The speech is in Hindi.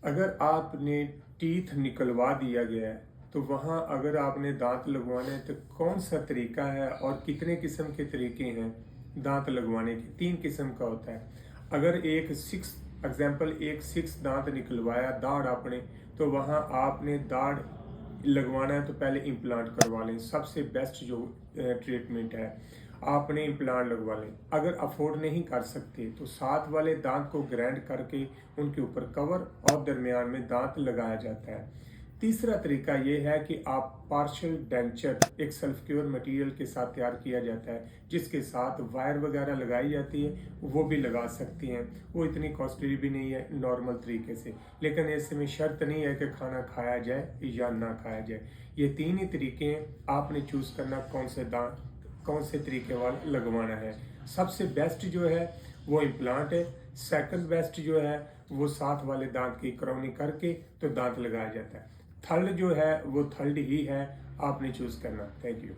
अगर आपने टीथ निकलवा दिया गया है तो वहाँ अगर आपने दांत लगवाने हैं तो कौन सा तरीका है और कितने किस्म के तरीके हैं दांत लगवाने के? 3 किस्म का होता है। अगर एक सिक्स दांत निकलवाया दाढ़ आपने, तो वहाँ आपने दाढ़ लगवाना है तो पहले इम्प्लांट करवा लें। सबसे बेस्ट जो ट्रीटमेंट है, आपने इम्प्लांट लगवा लें। अगर अफोर्ड नहीं कर सकते तो साथ वाले दांत को ग्राइंड करके उनके ऊपर कवर और दरमियान में दांत लगाया जाता है। तीसरा तरीका ये है कि आप पार्शियल डेंचर एक सेल्फ क्योर मटेरियल के साथ तैयार किया जाता है, जिसके साथ वायर वगैरह लगाई जाती है, वो भी लगा सकती हैं। वो इतनी कॉस्टली भी नहीं है, नॉर्मल तरीके से। लेकिन इसमें शर्त नहीं है कि खाना खाया जाए या ना खाया जाए। ये 3 ही तरीके हैं, आपने चूज़ करना कौन से तरीके वाला लगवाना है। सबसे बेस्ट जो है वो इम्प्लांट है। सेकंड बेस्ट जो है वो साथ वाले दांत की क्राउनिंग करके तो दांत लगाया जाता है। थर्ड जो है वो थर्ड ही है, आपने चूज करना। Thank you.